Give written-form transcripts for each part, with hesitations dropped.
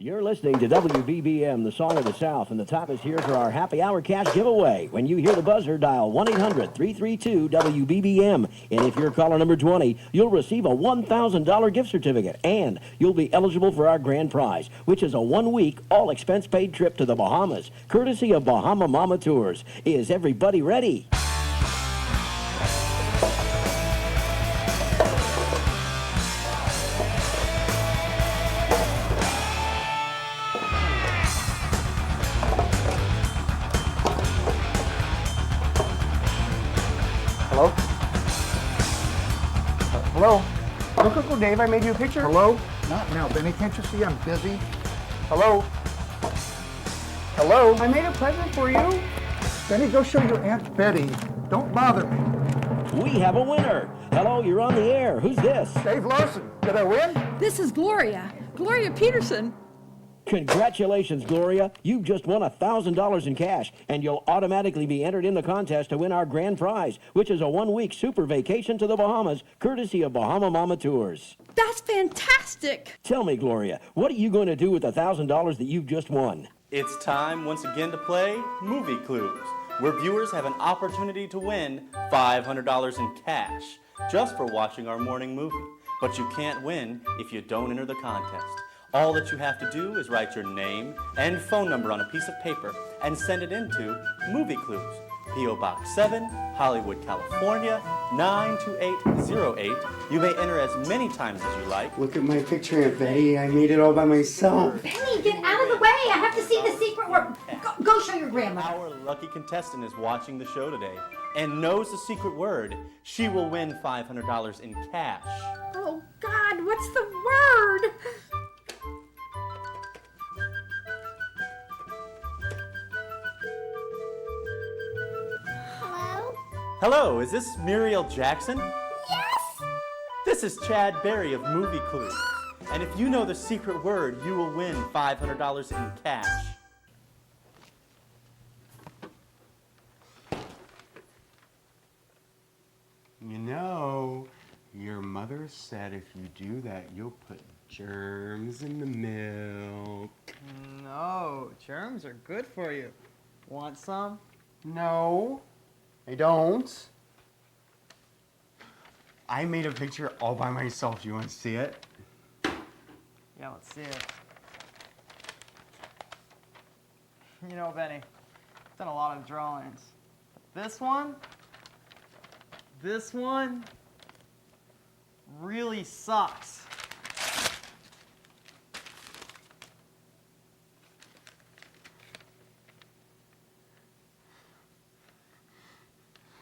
You're listening to WBBM, the Song of the South, and the time is here for our Happy Hour Cash Giveaway. When you hear the buzzer, dial 1-800-332-WBBM. And if you're caller number 20, you'll receive a $1,000 gift certificate. And you'll be eligible for our grand prize, which is a one-week, all-expense-paid trip to the Bahamas, courtesy of Bahama Mama Tours. Is everybody ready? Hello? Hello? Look, Uncle Dave, I made you a picture. Hello? Not now, Benny. Can't you see I'm busy? Hello? Hello? I made a present for you. Benny, go show your Aunt Betty. Don't bother me. We have a winner. Hello, you're on the air. Who's this? Dave Larson. Did I win? This is Gloria. Gloria Peterson. Congratulations, Gloria. You've just won $1,000 in cash, and you'll automatically be entered in the contest to win our grand prize, which is a one-week super vacation to the Bahamas, courtesy of Bahama Mama Tours. That's fantastic. Tell me, Gloria, what are you going to do with the $1,000 that you've just won? It's time once again to play Movie Clues, where viewers have an opportunity to win $500 in cash just for watching our morning movie. But you can't win if you don't enter the contest. All that you have to do is write your name and phone number on a piece of paper and send it into Movie Clues, P.O. Box 7, Hollywood, California, 92808. You may enter as many times as you like. Look at my picture, Aunt Betty. I made it all by myself. Benny, get out of the way. I have to see the secret word. Go show your grandma. Our lucky contestant is watching the show today and knows the secret word. She will win $500 in cash. Oh, God, what's the word? Hello? Hello, is this Muriel Jackson? Yes! This is Chad Berry of Movie Clues. And if you know the secret word, you will win $500 in cash. You know, your mother said if you do that, you'll put germs in the milk. No, germs are good for you. Want some? No, I don't. I made a picture all by myself. Do you want to see it? Yeah, let's see it. You know, Benny, I've done a lot of drawings. But this one really sucks.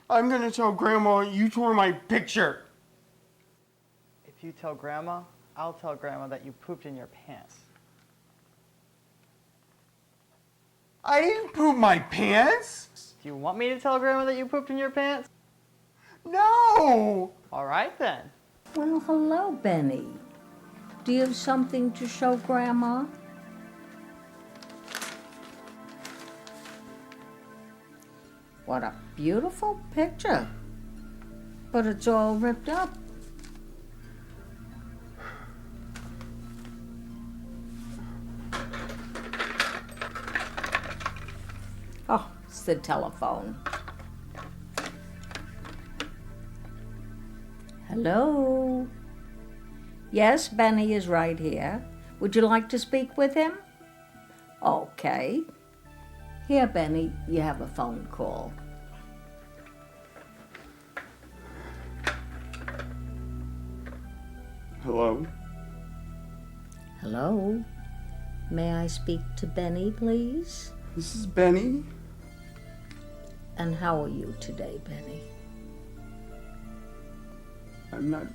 I'm gonna tell Grandma you tore my picture. If you tell Grandma, I'll tell Grandma that you pooped in your pants. I didn't poop my pants. Do you want me to tell Grandma that you pooped in your pants? No. All right then. Well, hello, Benny. Do you have something to show Grandma? What a beautiful picture. But it's all ripped up. Oh, it's the telephone. Hello? Yes, Benny is right here. Would you like to speak with him? Okay. Here, Benny, you have a phone call. Hello? Hello? May I speak to Benny, please? This is Benny. And how are you today, Benny? I'm not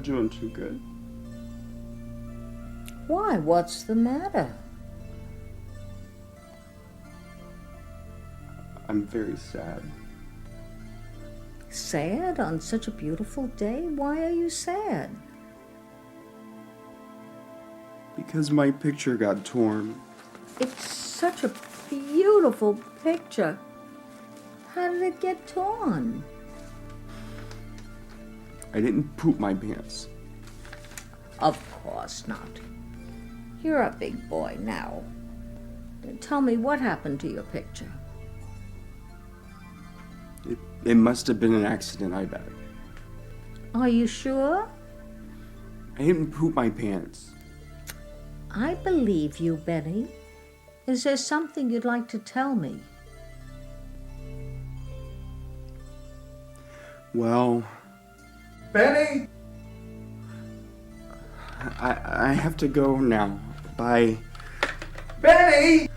doing too good. Why? What's the matter? I'm very sad. Sad on such a beautiful day? Why are you sad? Because my picture got torn. It's such a beautiful picture. How did it get torn? I didn't poop my pants. Of course not. You're a big boy now. Tell me what happened to your picture. It must have been an accident, I bet. Are you sure? I didn't poop my pants. I believe you, Benny. Is there something you'd like to tell me? Well, Benny! I have to go now. Bye. Benny!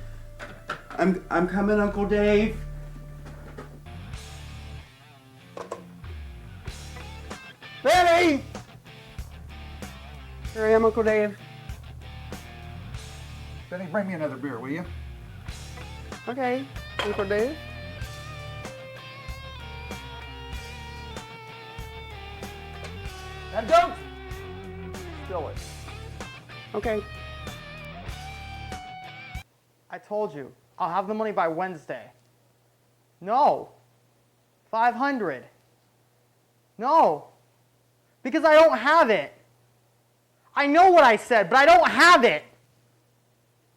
I'm coming, Uncle Dave. Benny! Here I am, Uncle Dave. Benny, bring me another beer, will you? Okay, Uncle Dave. And don't spill it. Okay. I told you, I'll have the money by Wednesday. No. 500. No. Because I don't have it. I know what I said, but I don't have it.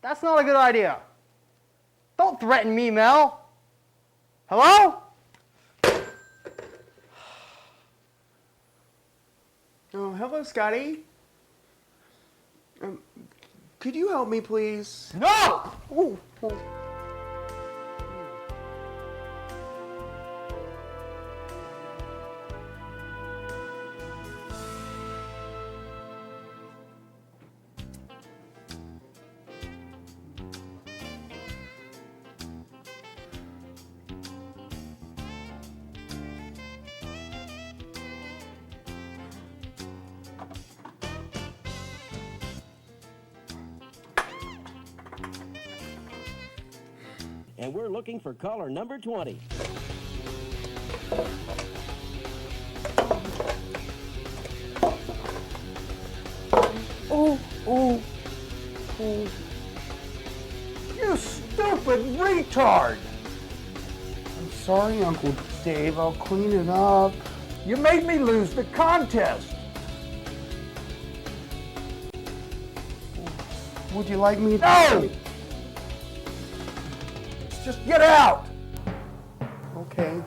That's not a good idea. Don't threaten me, Mel. Hello? Oh, hello, Scotty. Could you help me, please? No! Ooh. And we're looking for caller number 20. Oh. You stupid retard! I'm sorry, Uncle Dave. I'll clean it up. You made me lose the contest. Would you like me to... No! Just get out! Okay.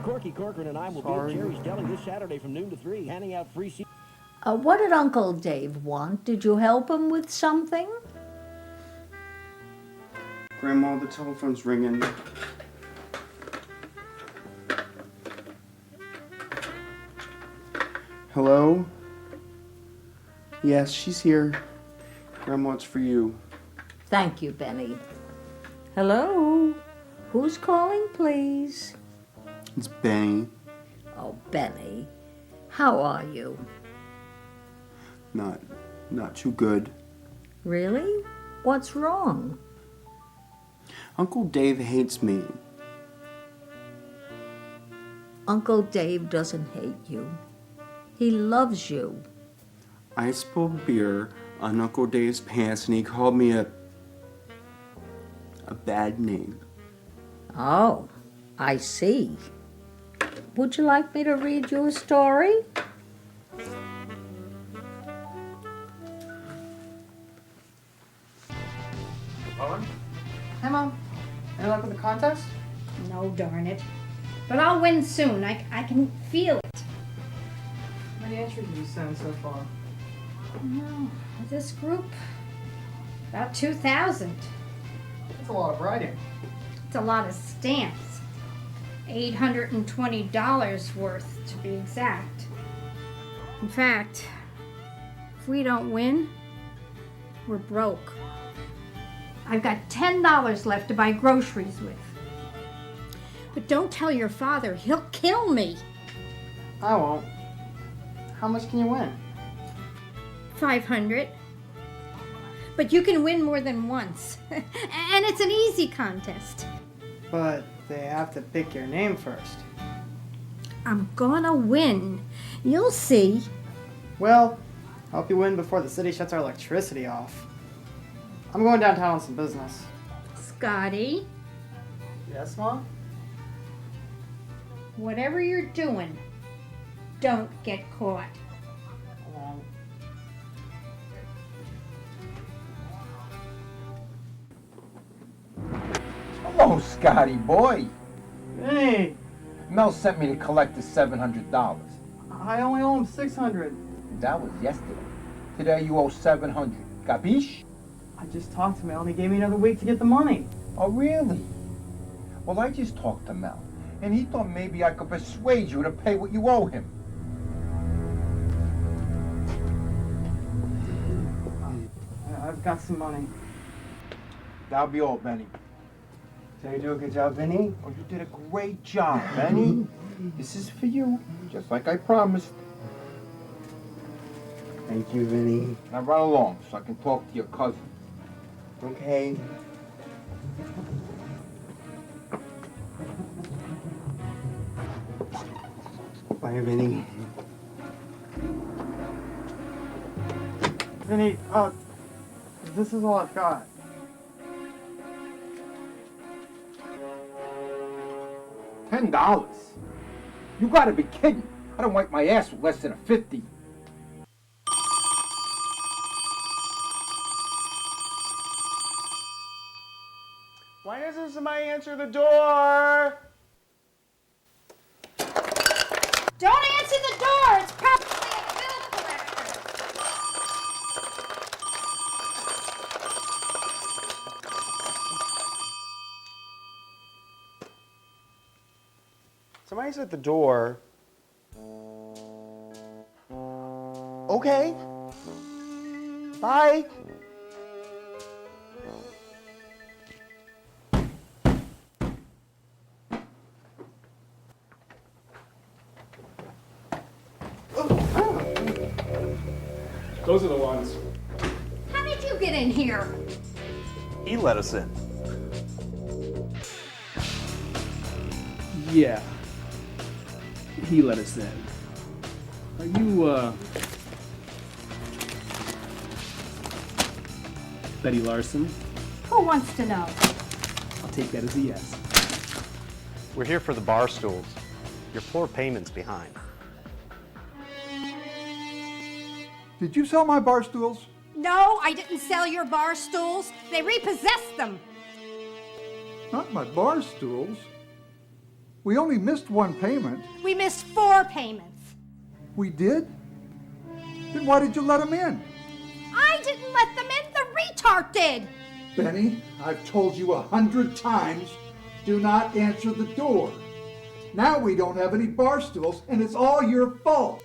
Corky Corcoran and I will be at Jerry's Deli this Saturday from noon to 3, handing out free seats. What did Uncle Dave want? Did you help him with something? Grandma, the telephone's ringing. Hello? Yes, she's here. Grandma, it's for you. Thank you, Benny. Hello? Who's calling, please? It's Benny. Oh, Benny. How are you? Not too good. Really? What's wrong? Uncle Dave hates me. Uncle Dave doesn't hate you. He loves you. I spilled beer on Uncle Dave's pants and he called me a bad name. Oh, I see. Would you like me to read you a story? Hey, Mom. Any luck with the contest? No, darn it. But I'll win soon. I can feel it. How many entries have you sent so far? No, this group, about 2,000. That's a lot of writing. It's a lot of stamps. $820 worth, to be exact. In fact, if we don't win, we're broke. I've got $10 left to buy groceries with. But don't tell your father. He'll kill me. I won't. How much can you win? 500. But you can win more than once. And it's an easy contest. But they have to pick your name first. I'm gonna win. You'll see. Well, I hope you win before the city shuts our electricity off. I'm going downtown on some business. Scotty, Yes, Mom? whatever you're doing, don't get caught. Hello, Scotty boy. Hey, Mel sent me to collect the $700. I only owe him 600. That was yesterday. Today you owe 700. Capiche? I just talked to Mel and he gave me another week to get the money. Oh, really? Well, I just talked to Mel, and he thought maybe I could persuade you to pay what you owe him. I've got some money. That'll be all, Benny. Did I do a good job, Vinny? Oh, you did a great job, Benny. This is for you, just like I promised. Thank you, Vinny. Now run along so I can talk to your cousin. Okay. Bye, Vinny. Vinny, this is all I've got. $10? You gotta be kidding. I don't wipe my ass with less than a 50. Why doesn't somebody answer the door? Don't answer the door! It's probably a bill collector! Somebody's at the door. Okay. Bye. Those are the ones. How did you get in here? He let us in. Yeah. He let us in. Are you, Betty Larson? Who wants to know? I'll take that as a yes. We're here for the bar stools. You're 4 payments behind. Did you sell my bar stools? No, I didn't sell your bar stools. They repossessed them. Not my bar stools. We only missed one payment. We missed 4 payments. We did? Then why did you let him in? I didn't let them in. The retard did. Benny, I've told you 100 times, do not answer the door. Now we don't have any bar stools, and it's all your fault.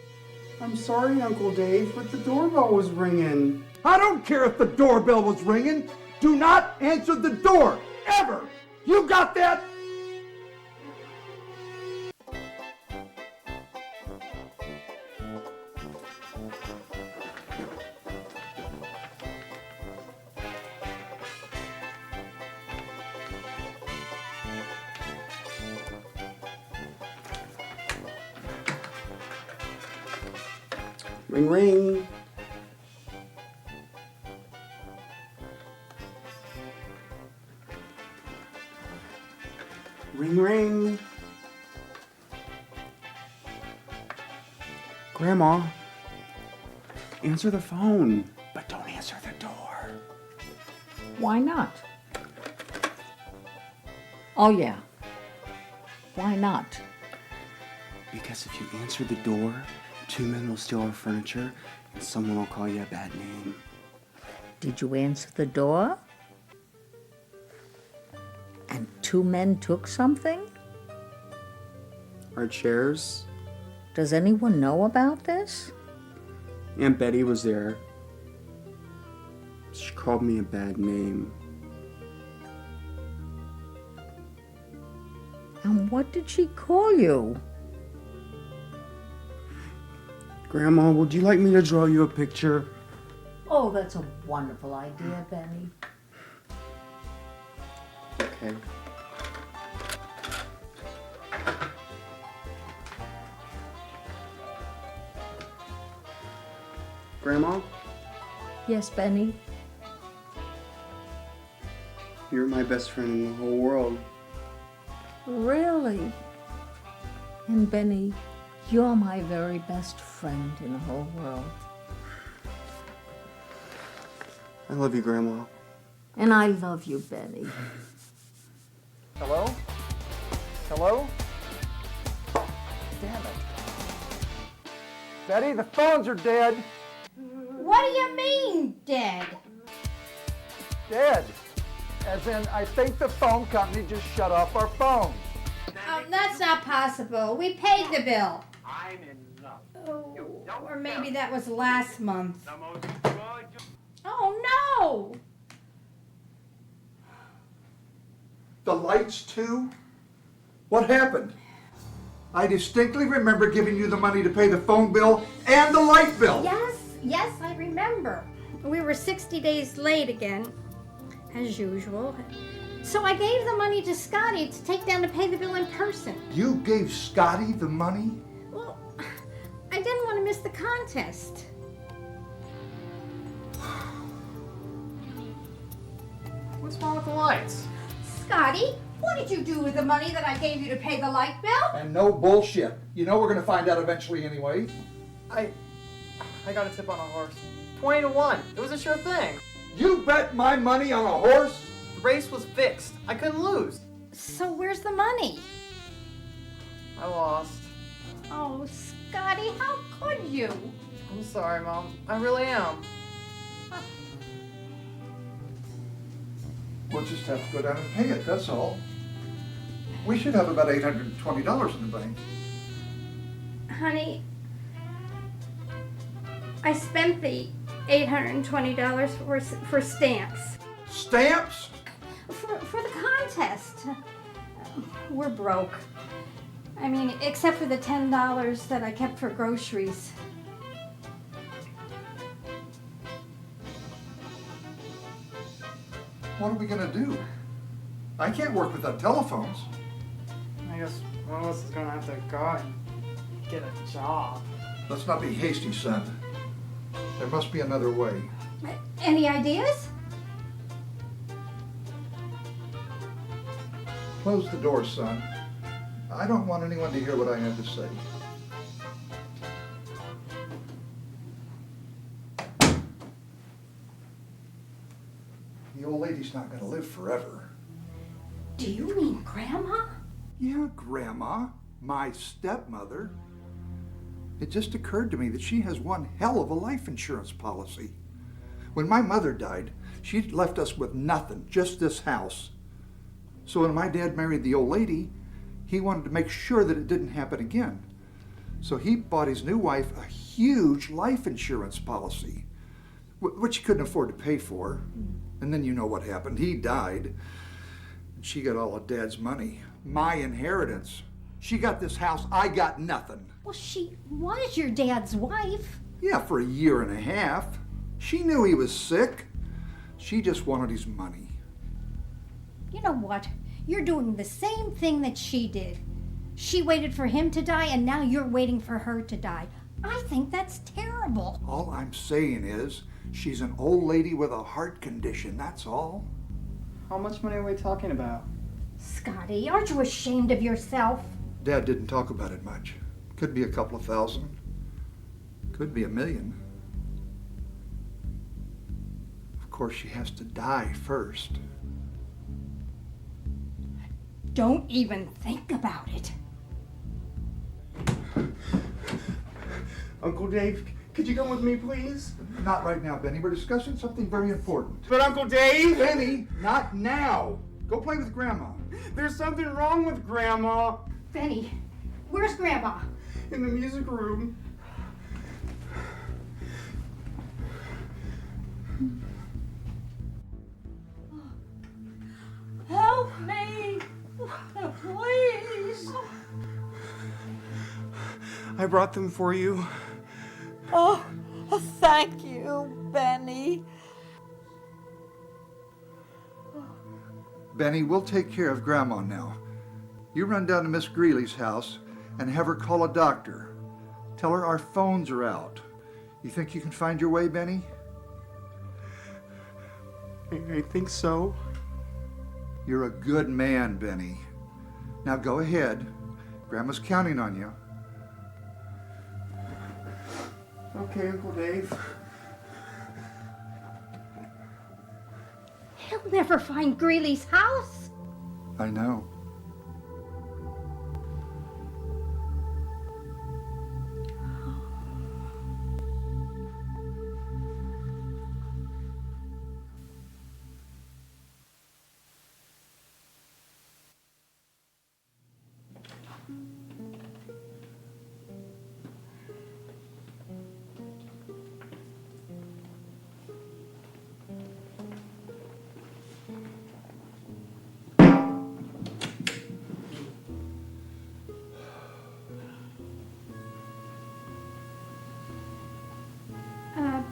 I'm sorry, Uncle Dave, but the doorbell was ringing. I don't care if the doorbell was ringing. Do not answer the door, ever. You got that? Ring, ring. Ring, ring. Grandma, answer the phone, but don't answer the door. Why not? Oh, yeah. Why not? Because if you answer the door, 2 men will steal our furniture, and someone will call you a bad name. Did you answer the door? And 2 men took something? Our chairs. Does anyone know about this? Aunt Betty was there. She called me a bad name. And what did she call you? Grandma, would you like me to draw you a picture? Oh, that's a wonderful idea, Benny. Okay. Grandma, Yes, Benny? you're my best friend in the whole world. Really? And Benny, you're my very best friend in the whole world. I love you, Grandma. And I love you, Benny. Hello? Hello? Damn it. Betty, the phones are dead. What do you mean, dead? Dead. As in, I think the phone company just shut off our phones. That's not possible. We paid the bill. I'm in love. Oh, or maybe that was last month. The most gorgeous. Oh, no! The lights too? What happened? I distinctly remember giving you the money to pay the phone bill and the light bill. Yes, I remember. We were 60 days late again, as usual. So I gave the money to Scotty to take down to pay the bill in person. You gave Scotty the money? Well, I didn't want to miss the contest. What's wrong with the lights? Scotty, what did you do with the money that I gave you to pay the light bill? And no bullshit. You know we're gonna find out eventually anyway. I got a tip on a horse. 20 to 1. It was a sure thing. You bet my money on a horse? The race was fixed. I couldn't lose. So where's the money? I lost. Oh, Scotty, how could you? I'm sorry, Mom. I really am. We'll just have to go down and pay it, that's all. We should have about $820 in the bank. Honey, I spent the $820 for stamps. Stamps? For the contest. We're broke. I mean, except for the $10 that I kept for groceries. What are we gonna do? I can't work without telephones. I guess one of us is gonna have to go out and get a job. Let's not be hasty, son. There must be another way. Any ideas? Close the door, son. I don't want anyone to hear what I have to say. The old lady's not gonna live forever. Do you mean Grandma? Yeah, Grandma, my stepmother. It just occurred to me that she has one hell of a life insurance policy. When my mother died, she'd left us with nothing, just this house. So when my dad married the old lady, he wanted to make sure that it didn't happen again. So he bought his new wife a huge life insurance policy, which he couldn't afford to pay for. And then you know what happened. He died. And she got all of Dad's money. My inheritance. She got this house, I got nothing. Well, she was your dad's wife. Yeah, for a year and a half. She knew he was sick. She just wanted his money. You know what? You're doing the same thing that she did. She waited for him to die, and now you're waiting for her to die. I think that's terrible. All I'm saying is, she's an old lady with a heart condition, that's all. How much money are we talking about? Scotty, aren't you ashamed of yourself? Dad didn't talk about it much. Could be a couple of thousand. Could be $1 million. Of course, she has to die first. Don't even think about it. Uncle Dave, could you come with me, please? Not right now, Benny. We're discussing something very important. But Uncle Dave! Benny, not now. Go play with Grandma. There's something wrong with Grandma. Benny, where's Grandma? In the music room. Help me! Please! I brought them for you. Oh, thank you, Benny. Benny, we'll take care of Grandma now. You run down to Miss Greeley's house and have her call a doctor. Tell her our phones are out. You think you can find your way, Benny? I think so. You're a good man, Benny. Now go ahead. Grandma's counting on you. Okay, Uncle Dave. He'll never find Greeley's house. I know.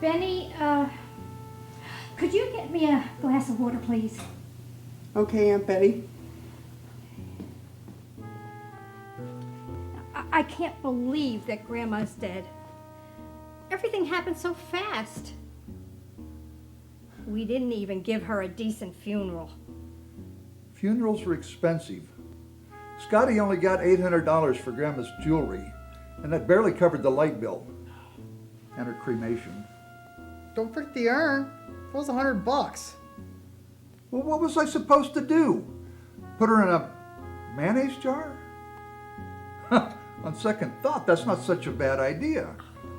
Benny, could you get me a glass of water, please? Okay, Aunt Betty. I can't believe that Grandma's dead. Everything happened so fast. We didn't even give her a decent funeral. Funerals are expensive. Scotty only got $800 for Grandma's jewelry, and that barely covered the light bill and her cremation. Don't forget the urn. It was $100. Well, what was I supposed to do? Put her in a mayonnaise jar? On second thought, that's not such a bad idea.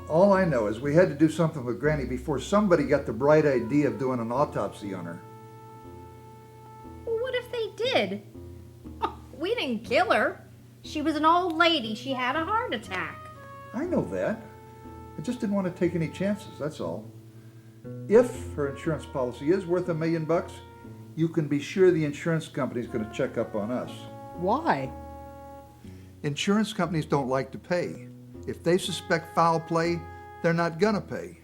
All I know is we had to do something with Granny before somebody got the bright idea of doing an autopsy on her. Well, what if they did? Oh, we didn't kill her. She was an old lady. She had a heart attack. I know that. I just didn't want to take any chances, that's all. If her insurance policy is worth $1 million, you can be sure the insurance company's going to check up on us. Why? Insurance companies don't like to pay. If they suspect foul play, they're not going to pay.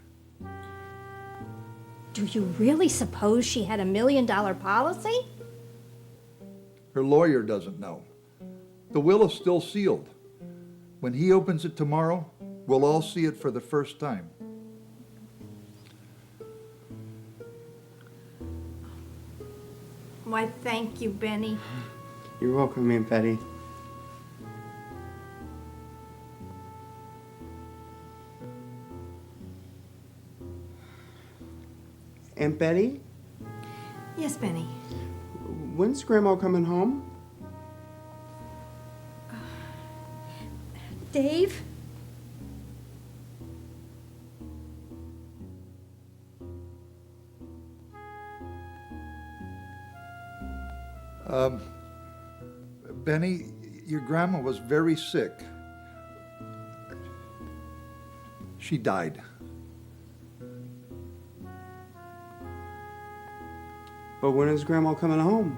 Do you really suppose she had $1 million policy? Her lawyer doesn't know. The will is still sealed. When he opens it tomorrow, we'll all see it for the first time. Why, thank you, Benny. You're welcome, Aunt Betty. Aunt Betty? Yes, Benny. When's Grandma coming home? Dave? Benny, your grandma was very sick. She died. But when is Grandma coming home?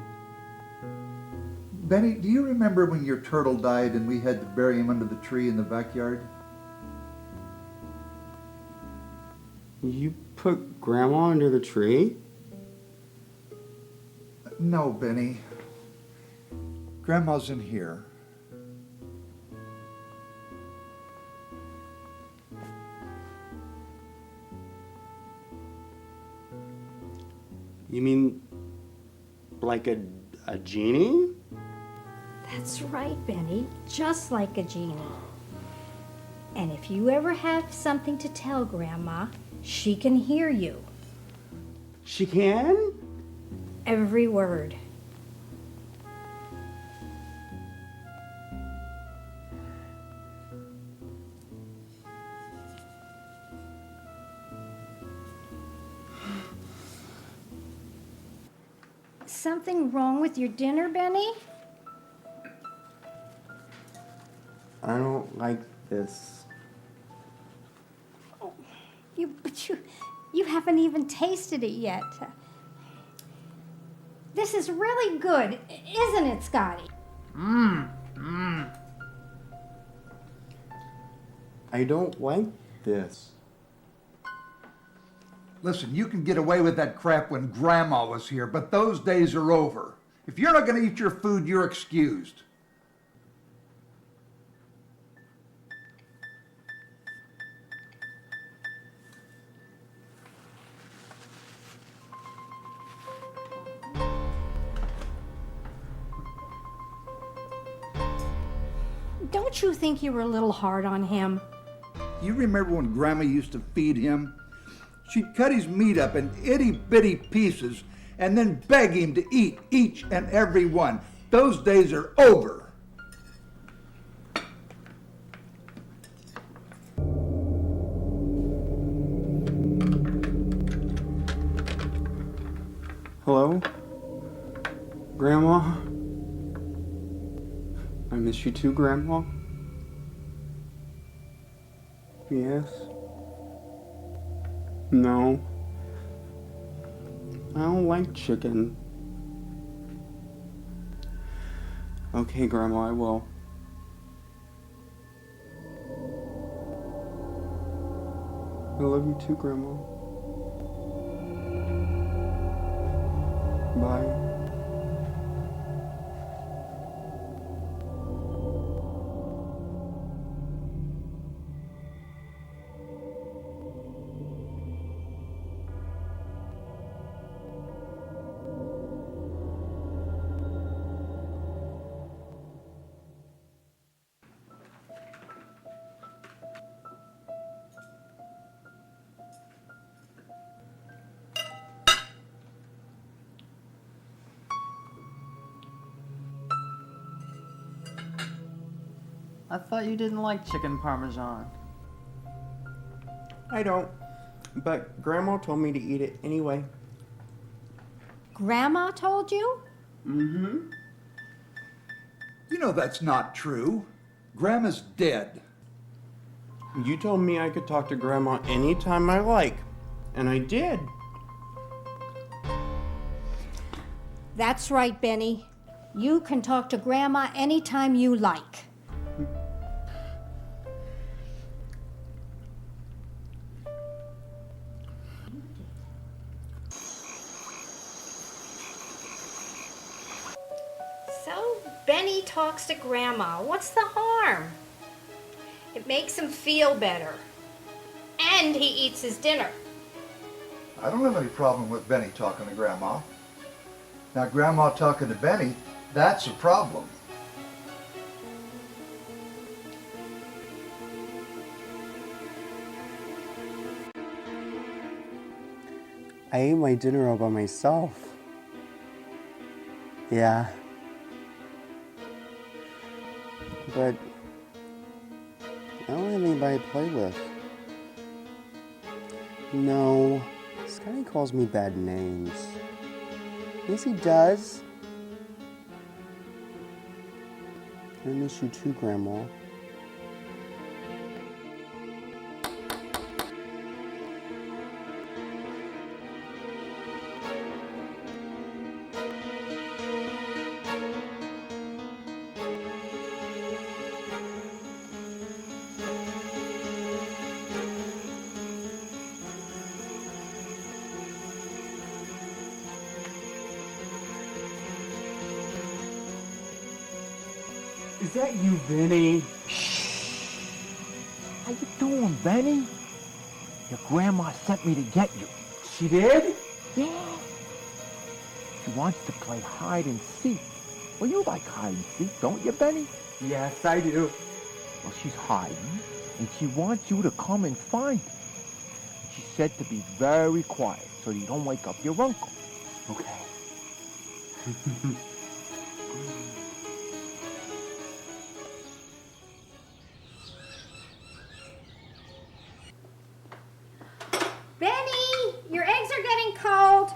Benny, do you remember when your turtle died and we had to bury him under the tree in the backyard? You put Grandma under the tree? No, Benny. Grandma's in here. You mean like a genie? That's right, Benny. Just like a genie. And if you ever have something to tell Grandma, she can hear you. She can? Every word. Something wrong with your dinner, Benny? I don't like this. But you haven't even tasted it yet. This is really good, isn't it, Scotty? I don't like this. Listen, you can get away with that crap when Grandma was here, but those days are over. If you're not going to eat your food, you're excused. Don't you think you were a little hard on him? You remember when Grandma used to feed him? She'd cut his meat up in itty-bitty pieces and then beg him to eat each and every one. Those days are over. Hello? Grandma? I miss you too, Grandma. Yes? No. I don't like chicken. Okay, Grandma, I will. I love you too, Grandma. Bye. I thought you didn't like chicken parmesan. I don't, but Grandma told me to eat it anyway. Grandma told you? Mm-hmm. You know that's not true. Grandma's dead. You told me I could talk to Grandma anytime I like, and I did. That's right, Benny. You can talk to Grandma anytime you like. So, Benny talks to Grandma. What's the harm? It makes him feel better. And he eats his dinner. I don't have any problem with Benny talking to Grandma. Now, Grandma talking to Benny, that's a problem. I ate my dinner all by myself. Yeah. But I don't have anybody to play with. No, Scotty calls me bad names. Yes, he does. I miss you too, Grandma. Is that you, Benny? How you doing, Benny? Your grandma sent me to get you. She did? Yeah. She wants to play hide and seek. Well, you like hide and seek, don't you, Benny? Yes, I do. Well, she's hiding, and she wants you to come and find her. She said to be very quiet so you don't wake up your uncle. Okay. Benny, your eggs are getting cold.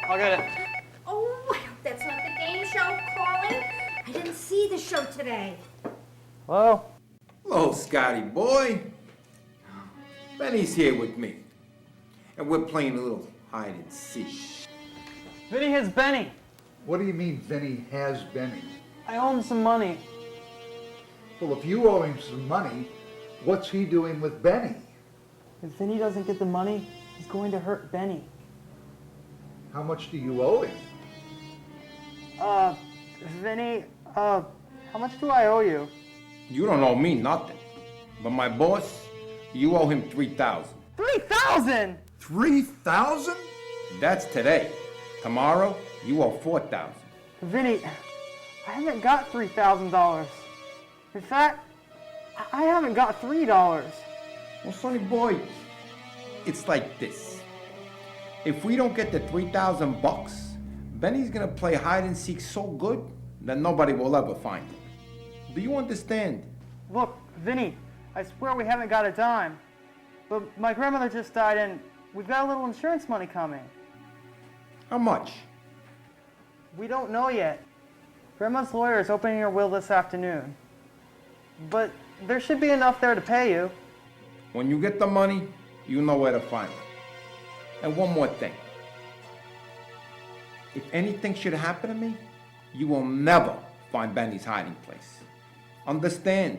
I'll get it. Oh, that's not the game show calling. I didn't see the show today. Hello? Hello, Scotty boy. Benny's here with me. And we're playing a little hide and seek. Vinny has Benny. What do you mean Vinny has Benny? I owe him some money. Well, if you owe him some money, what's he doing with Benny? If Vinny doesn't get the money, he's going to hurt Benny. How much do you owe him? Vinny, how much do I owe you? You don't owe me nothing. But my boss, you owe him $3,000. 3,000! 3,000? That's today. Tomorrow, you owe $4,000. Vinny, I haven't got $3,000. In fact, I haven't got $3. Well, sonny boy, it's like this. If we don't get the $3,000, Benny's gonna play hide and seek so good that nobody will ever find him. Do you understand? Look, Vinny, I swear we haven't got a dime. But my grandmother just died and we've got a little insurance money coming. How much? We don't know yet. Grandma's lawyer is opening her will this afternoon. But there should be enough there to pay you. When you get the money, you know where to find it. And one more thing. If anything should happen to me, you will never find Benny's hiding place. Understand?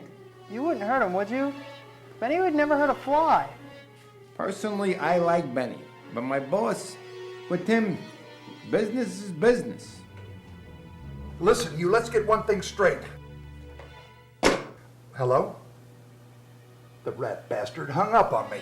You wouldn't hurt him, would you? Benny would never hurt a fly. Personally, I like Benny. But my boss, with him, business is business. Listen, you, let's get one thing straight. Hello? The rat bastard hung up on me.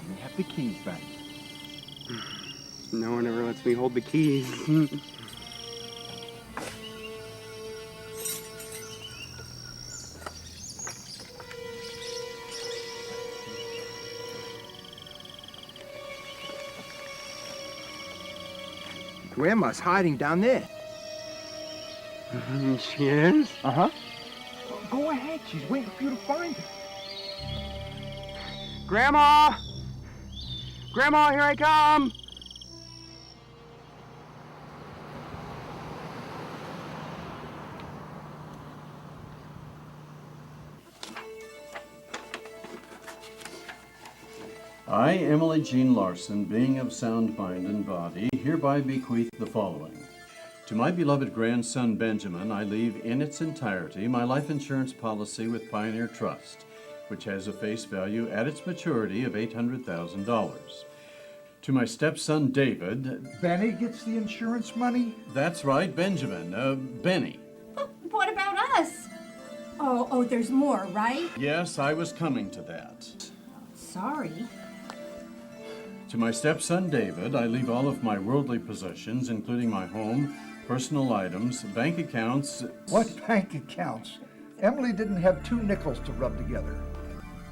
You have the keys back. No one ever lets me hold the keys. Grandma's hiding down there. She is? Uh-huh. Go ahead. She's waiting for you to find her. Grandma! Grandma, here I come! I, Emily Jean Larson, being of sound mind and body, hereby bequeath the following. To my beloved grandson Benjamin, I leave in its entirety my life insurance policy with Pioneer Trust, which has a face value at its maturity of $800,000. To my stepson David... Benny gets the insurance money? That's right, Benjamin. Benny. What about us? Oh, there's more, right? Yes, I was coming to that. Sorry. To my stepson David, I leave all of my worldly possessions, including my home, personal items, bank accounts... What bank accounts? Emily didn't have 2 nickels to rub together.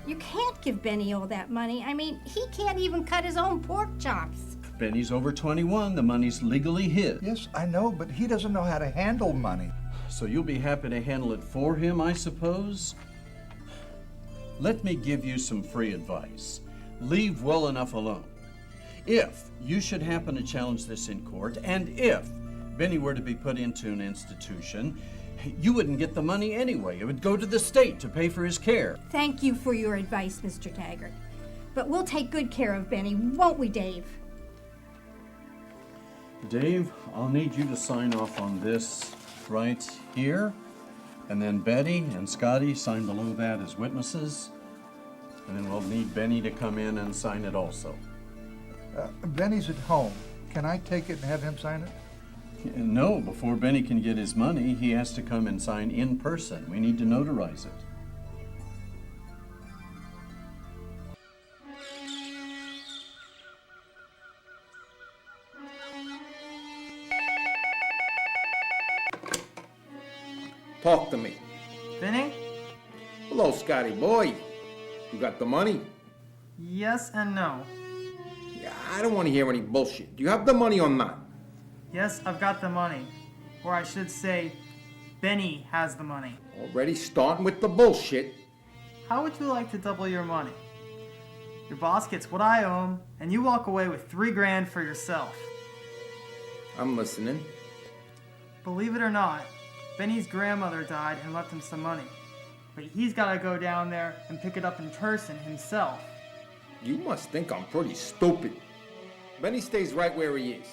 You can't give Benny all that money. I mean, he can't even cut his own pork chops. Benny's over 21. The money's legally his. Yes, I know, but he doesn't know how to handle money. So you'll be happy to handle it for him, I suppose? Let me give you some free advice. Leave well enough alone. If you should happen to challenge this in court, and if Benny were to be put into an institution, you wouldn't get the money anyway. It would go to the state to pay for his care. Thank you for your advice, Mr. Taggart. But we'll take good care of Benny, won't we, Dave? Dave, I'll need you to sign off on this right here. And then Betty and Scotty sign below that as witnesses. And then we'll need Benny to come in and sign it also. Benny's at home. Can I take it and have him sign it? No, before Benny can get his money, he has to come and sign in person. We need to notarize it. Talk to me. Vinny? Hello, Scotty boy. You got the money? Yes and no. Yeah, I don't want to hear any bullshit. Do you have the money or not? Yes, I've got the money. Or I should say, Benny has the money. Already starting with the bullshit. How would you like to double your money? Your boss gets what I owe him, and you walk away with $3 grand for yourself. I'm listening. Believe it or not, Benny's grandmother died and left him some money. But he's got to go down there and pick it up in person himself. You must think I'm pretty stupid. Benny stays right where he is.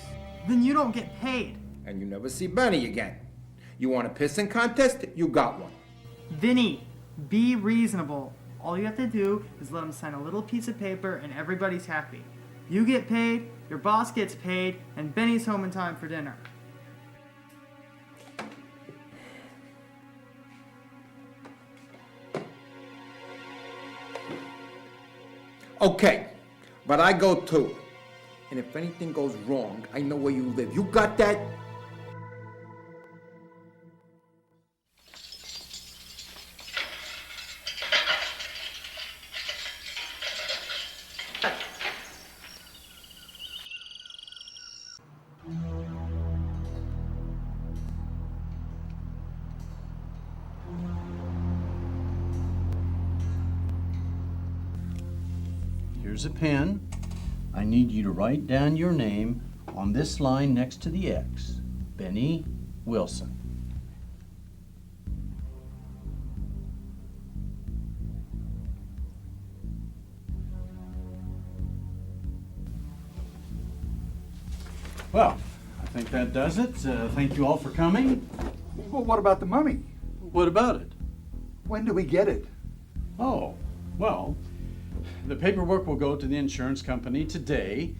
Then you don't get paid. And you never see Benny again. You want a pissing contest? You got one. Vinny, be reasonable. All you have to do is let him sign a little piece of paper and everybody's happy. You get paid, your boss gets paid, and Benny's home in time for dinner. Okay, but I go too. And if anything goes wrong, I know where you live. You got that? Here's a pen. I need you to write down your name on this line next to the X. Benny Wilson. Well, I think that does it. Thank you all for coming. Well, what about the money? What about it? When do we get it? Oh, well, the paperwork will go to the insurance company today.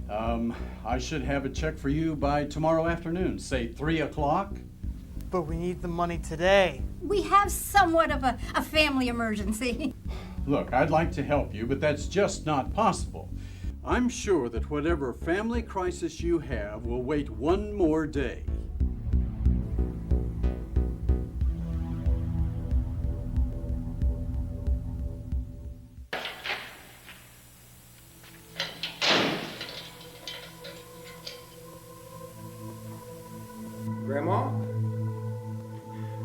I should have a check for you by tomorrow afternoon, say 3 o'clock. But we need the money today. We have somewhat of a family emergency. Look, I'd like to help you, but that's just not possible. I'm sure that whatever family crisis you have will wait one more day. Grandma?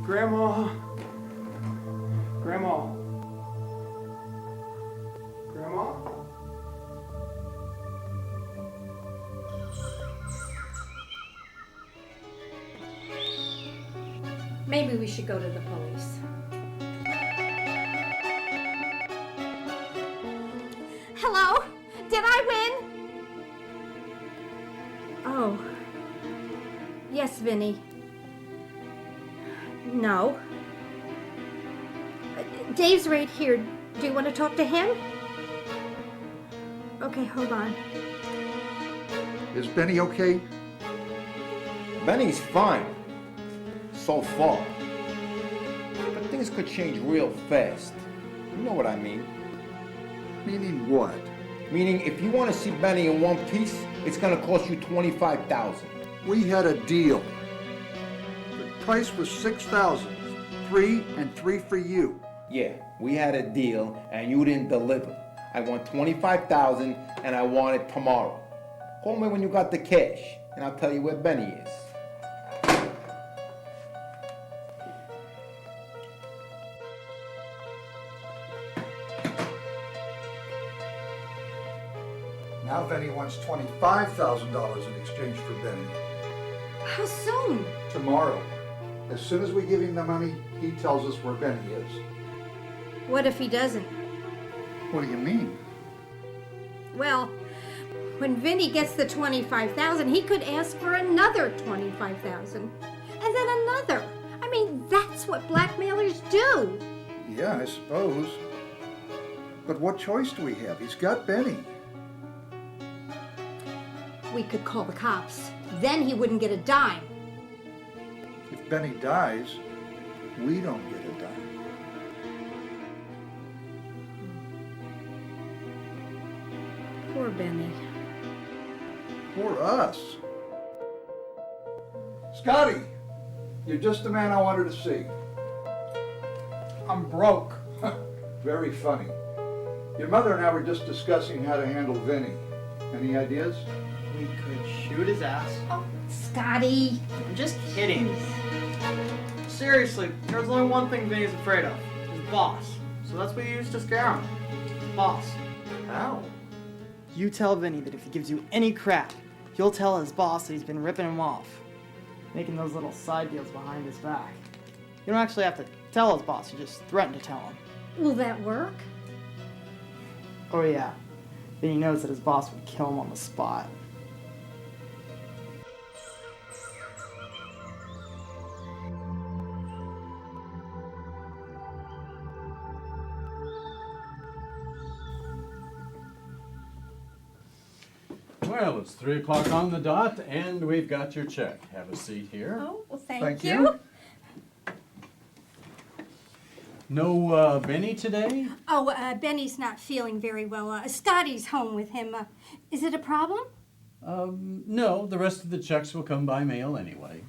Grandma? Grandma? Grandma? Maybe we should go to the police. Hello? Did I win? Oh. Yes, Vinny. No. Dave's right here. Do you want to talk to him? Okay, hold on. Is Benny okay? Benny's fine. So far. But things could change real fast. You know what I mean? Meaning what? Meaning if you want to see Benny in one piece, it's going to cost you $25,000. We had a deal. The price was $6,000. 3 and 3 for you. Yeah, we had a deal and you didn't deliver. I want $25,000 and I want it tomorrow. Call me when you got the cash and I'll tell you where Benny is. Now Benny wants $25,000 in exchange for Benny. How soon? Tomorrow. As soon as we give him the money, he tells us where Benny is. What if he doesn't? What do you mean? Well, when Vinny gets the $25,000, he could ask for another $25,000. And then another. I mean, that's what blackmailers do. Yeah, I suppose. But what choice do we have? He's got Benny. We could call the cops. Then he wouldn't get a dime. If Benny dies, we don't get a dime. Poor Benny. Poor us. Scotty, you're just the man I wanted to see. I'm broke. Very funny. Your mother and I were just discussing how to handle Vinny. Any ideas? We could shoot his ass. Oh, Scotty. I'm just kidding. Seriously, there's only one thing Vinny's afraid of. His boss. So that's what you use to scare him. His boss. How? You tell Vinny that if he gives you any crap, you'll tell his boss that he's been ripping him off. Making those little side deals behind his back. You don't actually have to tell his boss, you just threaten to tell him. Will that work? Oh yeah. Vinny knows that his boss would kill him on the spot. Well, it's 3 o'clock on the dot, and we've got your check. Have a seat here. Oh, well, thank you. No Benny today? Oh, Benny's not feeling very well. Scotty's home with him. Is it a problem? No, the rest of the checks will come by mail anyway.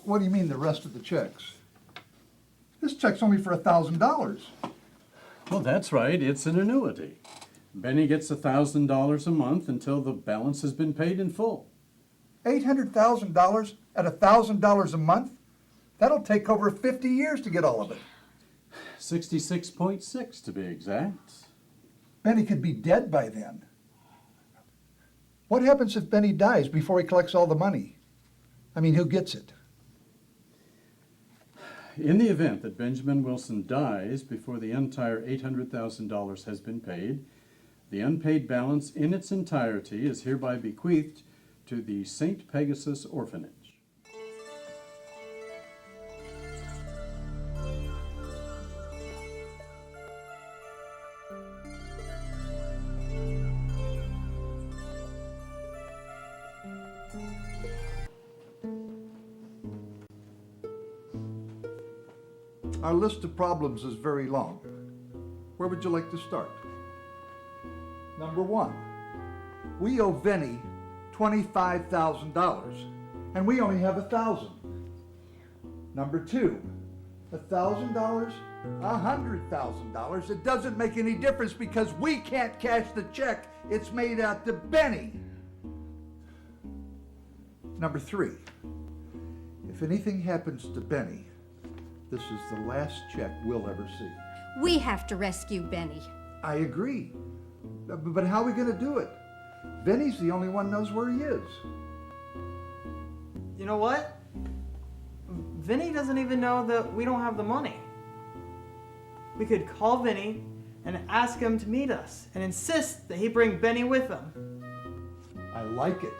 What do you mean, the rest of the checks? This check's only for $1,000. Well, that's right. It's an annuity. Benny gets $1,000 a month until the balance has been paid in full. $800,000 at $1,000 a month? That'll take over 50 years to get all of it. 66.6 to be exact. Benny could be dead by then. What happens if Benny dies before he collects all the money? I mean, who gets it? In the event that Benjamin Wilson dies before the entire $800,000 has been paid, the unpaid balance in its entirety is hereby bequeathed to the St. Pegasus Orphanage. Our list of problems is very long. Where would you like to start? Number one, we owe Benny $25,000, and we only have $1,000. Number two, $1,000, $100,000. It doesn't make any difference because we can't cash the check. It's made out to Benny. Number three, if anything happens to Benny, this is the last check we'll ever see. We have to rescue Benny. I agree. But how are we going to do it? Benny's the only one knows where he is. You know what? Vinny doesn't even know that we don't have the money. We could call Vinny and ask him to meet us and insist that he bring Benny with him. I like it.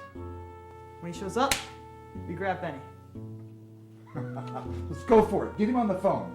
When he shows up, we grab Benny. Let's go for it. Get him on the phone.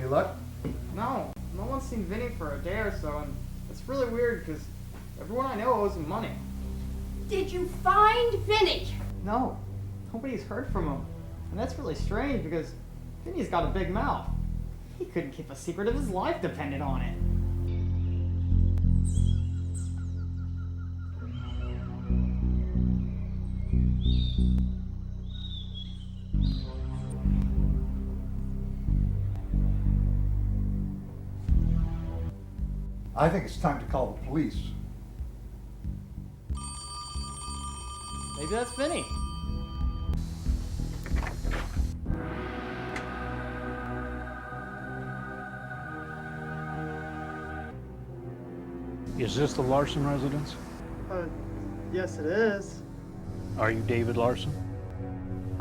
Luck? No one's seen Vinny for a day or so, and it's really weird because everyone I know owes him money. Did you find Vinny? No, nobody's heard from him, and that's really strange because Vinny's got a big mouth. He couldn't keep a secret if his life depended on it. I think it's time to call the police. Maybe that's Vinny. Is this the Larson residence? Yes it is. Are you David Larson?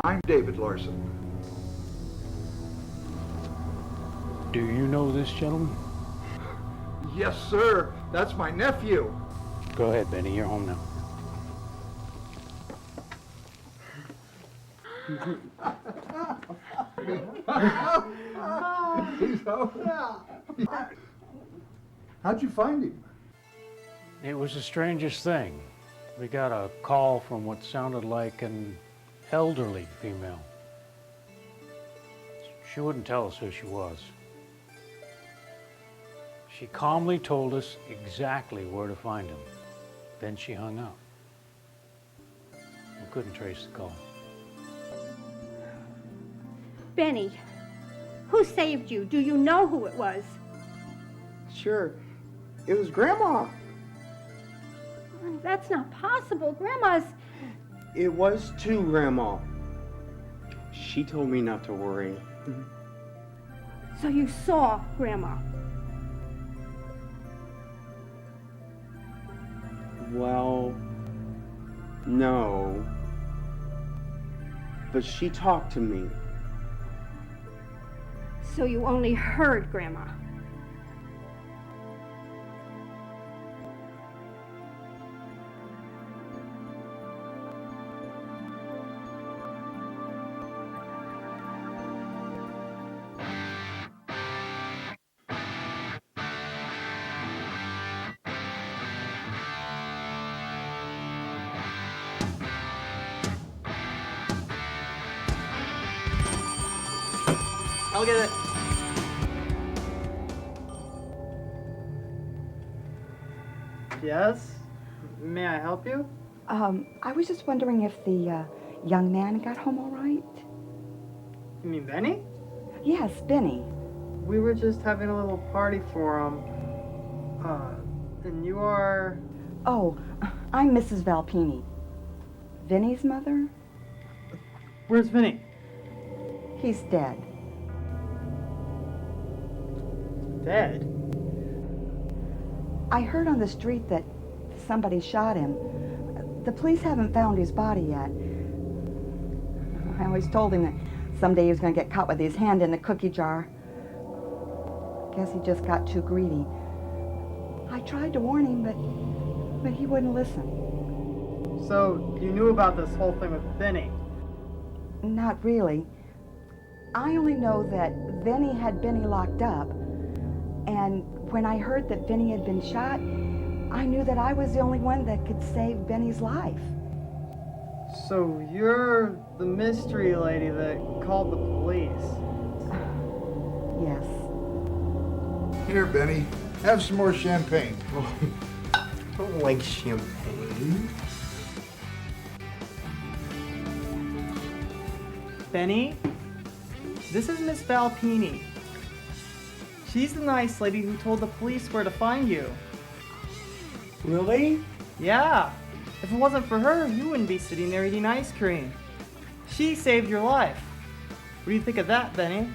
I'm David Larson. Do you know this gentleman? Yes, sir. That's my nephew. Go ahead, Benny. You're home now. How'd you find him? It was the strangest thing. We got a call from what sounded like an elderly female. She wouldn't tell us who she was. She calmly told us exactly where to find him. Then she hung up. We couldn't trace the call. Benny, Who saved you? Do you know who it was? Sure. It was Grandma. That's not possible. Grandma's... It was too, Grandma. She told me not to worry. So you saw Grandma? Well, no. But she talked to me. So you only heard Grandma? I'll get it. Yes? May I help you? I was just wondering if the young man got home all right. You mean Benny? Yes, Benny. We were just having a little party for him. And you are... Oh, I'm Mrs. Valpini. Vinny's mother? Where's Vinny? He's dead. Dead? I heard on the street that somebody shot him. The police haven't found his body yet. I always told him that someday he was going to get caught with his hand in the cookie jar. Guess he just got too greedy. I tried to warn him, but he wouldn't listen. So, you knew about this whole thing with Benny? Not really. I only know that Vinny had Benny locked up, and when I heard that Benny had been shot, I knew that I was the only one that could save Benny's life. So you're the mystery lady that called the police? Yes. Here, Benny, have some more champagne. I don't like champagne. Benny, this is Miss Valpini. She's the nice lady who told the police where to find you. Really? Yeah. If it wasn't for her, you wouldn't be sitting there eating ice cream. She saved your life. What do you think of that, Benny?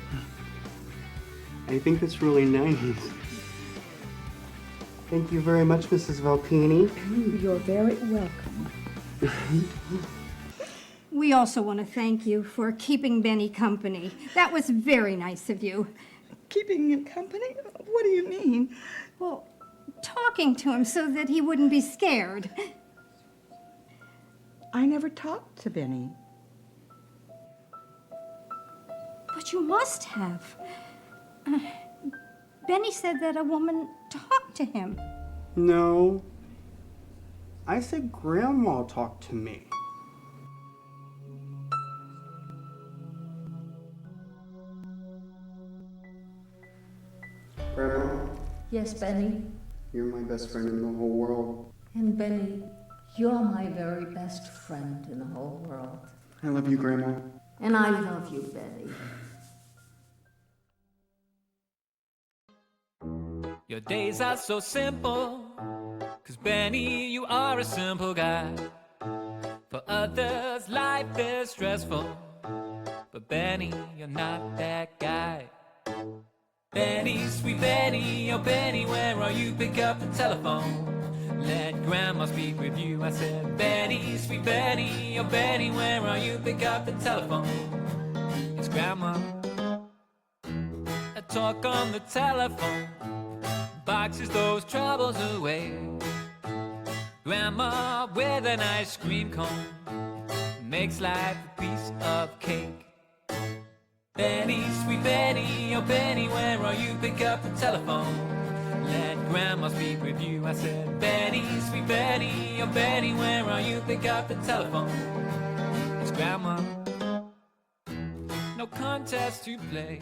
I think that's really nice. Thank you very much, Mrs. Valpini. You're very welcome. We also want to thank you for keeping Benny company. That was very nice of you. Keeping him company? What do you mean? Well, talking to him so that he wouldn't be scared. I never talked to Benny. But you must have. Benny said that a woman talked to him. No. I said Grandma talked to me. Grandma? Yes, Benny? You're my best friend in the whole world. And Benny, you're my very best friend in the whole world. I love you, Grandma. And I love you, Benny. Your days are so simple, 'cause Benny, you are a simple guy. For others, life is stressful, but Benny, you're not that guy. Benny, sweet Benny, oh Benny, where are you? Pick up the telephone. Let Grandma speak with you. I said, Benny, sweet Benny, oh Benny, where are you? Pick up the telephone. It's Grandma. I talk on the telephone, boxes those troubles away. Grandma with an ice cream cone makes life a piece of cake. Benny, sweet Benny, oh Benny, where are you? Pick up the telephone. Let Grandma speak with you. I said, Benny, sweet Benny, oh Benny, where are you? Pick up the telephone. It's Grandma. No contest to play.